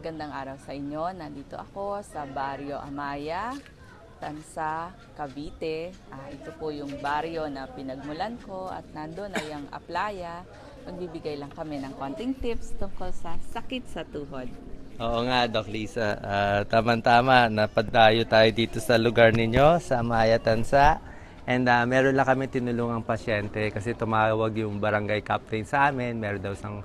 magandang araw sa inyo. Nandito ako sa Barrio Amaya, Tansa, Cavite. Ito po yung baryo na pinagmulan ko at nandun ay ang Aplaya. Magbibigay lang kami ng konting tips tungkol sa sakit sa tuhod. Oo nga, Doc Lisa. Tama-tama, napadayo tayo dito sa lugar ninyo, sa Amaya, Tansa. And meron lang kami tinulungang pasyente kasi tumawag yung barangay captain sa amin. Meron daw isang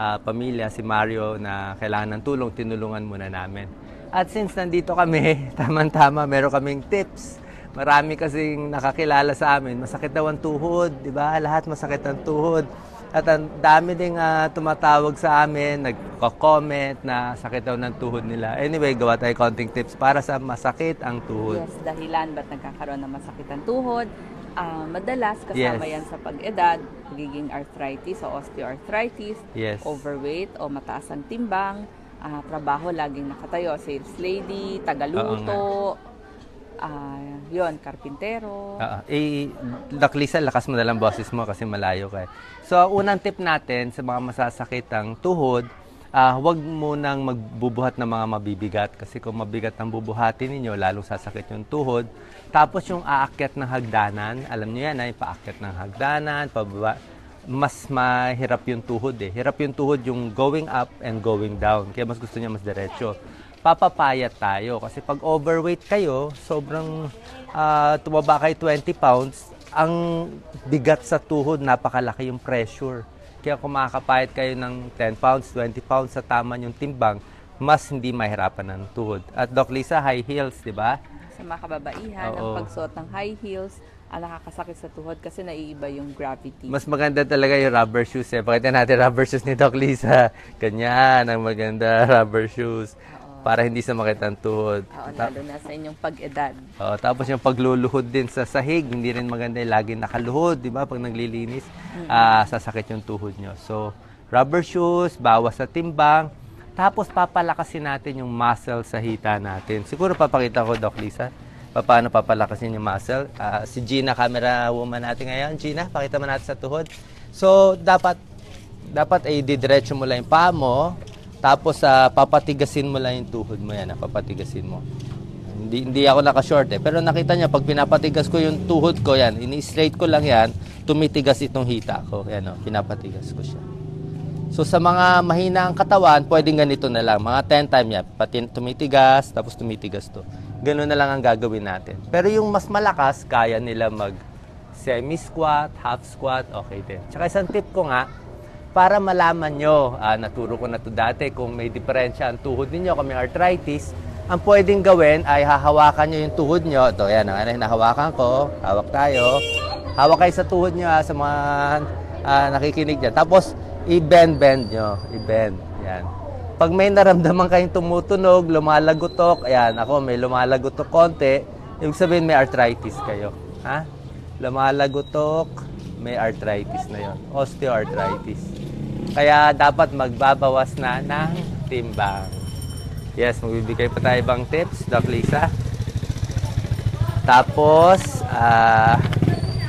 pamilya, si Mario, na kailangan ng tulong, tinulungan muna namin. At since nandito kami, tama-tama, meron kaming tips. Marami kasing nakakilala sa amin. Masakit daw ang tuhod, di ba? Lahat masakit ang tuhod. At ang dami ding tumatawag sa amin, nagko-comment na sakit daw ng tuhod nila. Anyway, gawa tayo konting tips para sa masakit ang tuhod. Yes, dahilan ba't nagkakaroon ng masakit ang tuhod? Madalas kasama yan sa pag-edad, pagiging arthritis o osteoarthritis, overweight o mataas ang timbang, trabaho laging nakatayo, sales lady, tagaluto, yon, karpintero. Doc Lisa, lakas mo na lang boses mo kasi malayo ka. So, unang tip natin sa mga masasakit ang tuhod, huwag munang magbubuhat ng mga mabibigat kasi kung mabigat ang bubuhatin ninyo, lalong sasakit yung tuhod. Tapos yung aakyat ng hagdanan, alam niyo yan, ay paakyat ng hagdanan, pababa, mas mahirap yung tuhod eh. Hirap yung tuhod yung going up and going down, kaya mas gusto niya mas diretso. Papapayat tayo kasi pag overweight kayo, sobrang tumaba kayo 20 pounds, ang bigat sa tuhod, napakalaki yung pressure. Kaya kung makakapayat kayo ng 10 pounds, 20 pounds sa tama yung timbang, mas hindi mahirapan ng tuhod. At Doc Lisa, high heels, di ba? Sa mga kababaihan, ang pagsuot ng high heels, nakakasakit sa tuhod kasi naiiba yung gravity. Mas maganda talaga yung rubber shoes eh. Pakita natin rubber shoes ni Doc Lisa. Ganyan, ang maganda rubber shoes. Para hindi sumakit ang tuhod. Lalo na sa inyong pag-edad. Tapos yung pagluluhod din sa sahig, hindi rin maganda yung lagi nakaluhod, di ba? Pag naglilinis, sasakit yung tuhod nyo. So, rubber shoes, bawas sa timbang, tapos papalakasin natin yung muscle sa hita natin. Siguro papakita ko, Doc Lisa, paano papalakasin yung muscle. Si Gina, camera woman natin ngayon. Gina, pakita mo natin sa tuhod. So, dapat ay didiretso mo lang yung paa mo. Tapos, papatigasin mo lang yung tuhod mo yan. Papatigasin mo. Hindi ako naka-short eh. Pero nakita niya, pag pinapatigas ko yung tuhod ko, yan, ini-straight ko lang yan, tumitigas itong hita ko. Yan o, pinapatigas ko siya. So, sa mga mahina ang katawan, pwedeng ganito na lang. Mga 10 times yan. Tumitigas, tapos tumitigas to. Ganun na lang ang gagawin natin. Pero yung mas malakas, kaya nila mag semi-squat, half squat, okay din. Tsaka isang tip ko nga, para malaman nyo, naturo ko na to dati, kung may diferensya ang tuhod ninyo, kung may arthritis, ang pwedeng gawin ay hahawakan nyo yung tuhod nyo. Ito, yan, ang hinahawakan ko. Hawak tayo. Hawak kayo sa tuhod nyo, sa mga nakikinig dyan. Tapos, i-bend nyo. I-bend. Yan. Pag may naramdaman kayong tumutunog, lumalagotok, ayan, ako may lumalagotok konti, ibig sabihin may arthritis kayo. Ha? Lumalagotok, may arthritis na yon, osteoarthritis. Kaya dapat magbabawas na ng timbang. Yes, magbibigay pa tayo ibang tips, Doc Lisa. Tapos,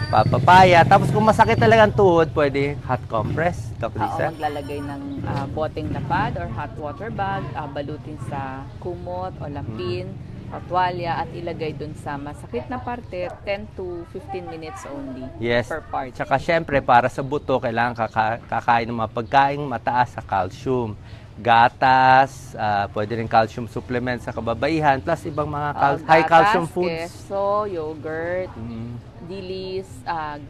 papapaya. Tapos kung masakit talaga ang tuhod, pwede hot compress, Doc Lisa. Maglalagay ng boteng na pad or hot water bag, balutin sa kumot o lampin, o tuwalya at ilagay dun sa masakit na parte, 10 to 15 minutes only per part. Tsaka syempre, para sa buto, kailangan kakain ng mga pagkain mataas sa calcium. Gatas, pwede rin calcium supplement sa kababaihan, plus ibang mga high calcium foods. Queso, yogurt, dilis,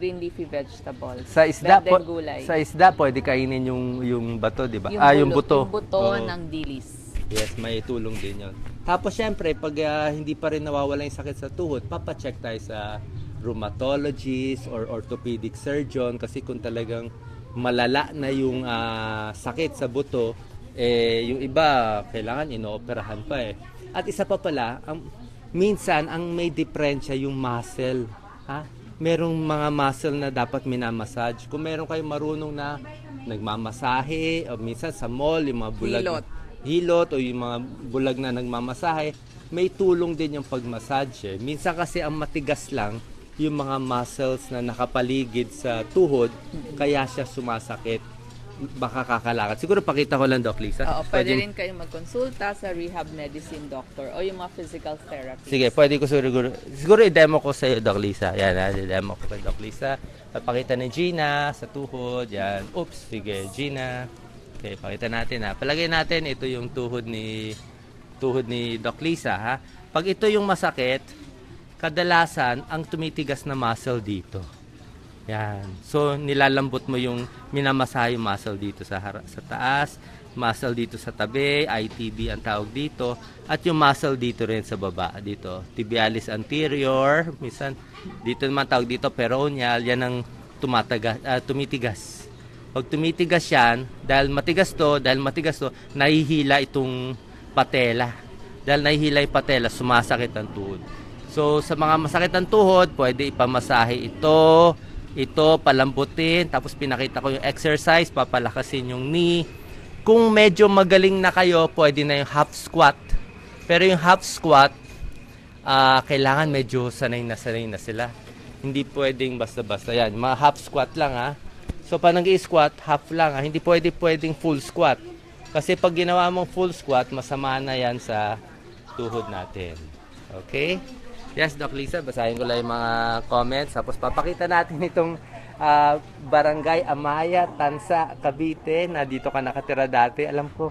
green leafy vegetables. Sa isda, pwede kainin yung bato, di ba? Yung buto. Yung buto ng dilis. Yes, may tulong din yun. Tapos syempre, pag hindi pa rin nawawala yung sakit sa tuhod, papacheck tayo sa rheumatologist or orthopedic surgeon kasi kung talagang malala na yung sakit sa buto, yung iba kailangan inooperahan pa eh. At isa pa pala, minsan ang may diferensya yung muscle. Merong mga muscle na dapat minamassage. Kung meron kayong marunong na nagmamasahe, o minsan sa mall, yung mga bulag, hilot o yung mga bulag na nagmamasahe, may tulong din yung pagmassage. Minsan kasi ang matigas lang yung mga muscles na nakapaligid sa tuhod, kaya siya sumasakit. baka kakalakad. Siguro pakita ko lang, Doc Lisa. Oo, pwede rin kayong magkonsulta sa rehab medicine doctor o yung mga physical therapy. Sige, pwede ko siguro i-demo ko sa iyo, Doc Lisa. Yan, i-demo ko kay Doc Lisa. Papakita ni Gina sa tuhod. Yan. Oops, sige, Gina. Okay, pakita natin ha. Palagay natin, ito yung tuhod ni Doc Lisa ha. Pag ito yung masakit, kadalasan ang tumitigas na muscle dito. Yan. So, nilalambot mo yung minamasahe yung muscle dito sa taas, muscle dito sa tabi, ITB ang tawag dito, at yung muscle dito rin sa baba, dito. Tibialis anterior, minsan, dito naman tawag dito, peroneal, yan ang tumitigas. Pag tumitigas yan, dahil matigas to, nahihila itong patela. Dahil nahihila yung patela, sumasakit ang tuhod. So, sa mga masakit ang tuhod, pwede ipamasahe ito, palambutin, tapos pinakita ko yung exercise, papalakasin yung knee. Kung medyo magaling na kayo, pwede na yung half squat. Pero yung half squat, kailangan medyo sanay na sila. Hindi pwedeng basta-basta yan. Mga half squat lang ha. So pag nag-i-squat, half lang ha. Hindi pwedeng full squat. Kasi pag ginawa mong full squat, masama na yan sa tuhod natin. Okay? Yes, Doc Lisa, basahin ko lang yung mga comments. Tapos papakita natin itong Barangay Amaya, Tansa, Cavite, na dito ka nakatira dati. Alam ko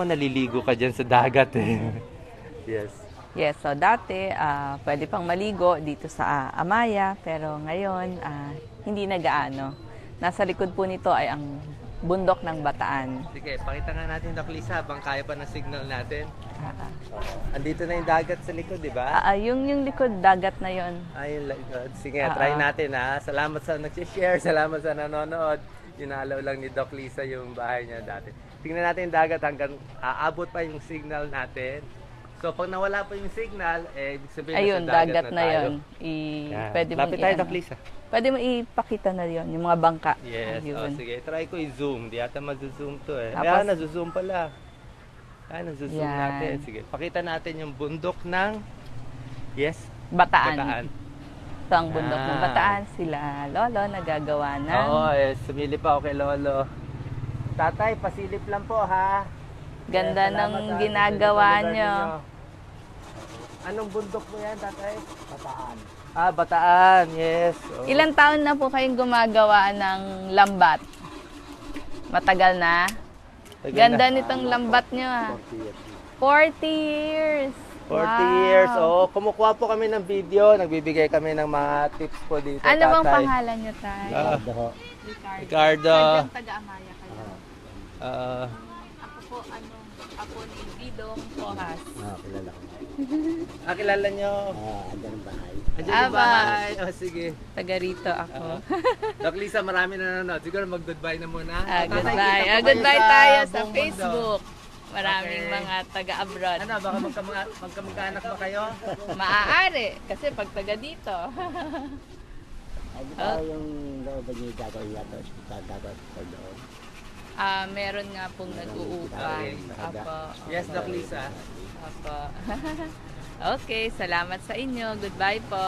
naliligo ka dyan sa dagat eh. Yes. Yes, so dati pwede pang maligo dito sa Amaya, pero ngayon hindi na gaano. Nasa likod po nito ay ang bundok ng Bataan. Sige, pakita nga natin, Doc Lisa, habang kaya pa ng signal natin. Andito na yung dagat sa likod, di ba? Yung likod, dagat na yon. Yung likod. Sige, try natin ha. Salamat sa nag-share, salamat sa nanonood. Inalaw lang ni Doc Lisa yung bahay niya dati. Tingnan natin yung dagat hanggang aabot pa yung signal natin. So, pag nawala pa yung signal, ibig sabihin ayun, sa dagat na na tayo. yun. Pwede lapit tayo, Doc Lisa. Pwede mo ipakita na yon yung mga bangka. Yes, sige. Try ko i-zoom. Di ata mag-zoom to eh. Tapos, ayan, nag-zoom pala. Ayan, nag-zoom natin. Sige, pakita natin yung bundok ng Bataan. Ito ang bundok ng Bataan. Sila, Lolo, nagagawa na. Oo, sumilip ako kay Lolo. Tatay, pasilip lang po ha. Ganda ng ginagawa nyo. Anong bundok mo yan, tatay? Bataan. Bataan, yes. Oh. Ilang taon na po kayong gumagawa ng lambat? Matagal na? Ganda nitong lambat nyo 40 years. 40 years. Oh, kumukuha po kami ng video, nagbibigay kami ng mga tips po dito, ano tatay. bang pangalan nyo, tay? Ricardo. Taga-Amaya kayo. Ako po, ako ni Bidong Pohas. Kilala ko. Kilala nyo? Andyan ang bahay. Andyan yung bahay. Sige. Taga rito ako. Doc Lisa, marami na nanonood. Siguro mag-goodbye na muna. Goodbye. Goodbye tayo sa Facebook. Maraming mga taga-abroad. Ano, baka magkamag-anak ba kayo? Maaari. Kasi pag taga dito. Ay, di ba yung loob niyo gagawin yato? Gagawin sa loob? Meron nga pong nag-uupay. Apo. Yes, Doc Lisa. Apo. Okay, salamat sa inyo. Goodbye po.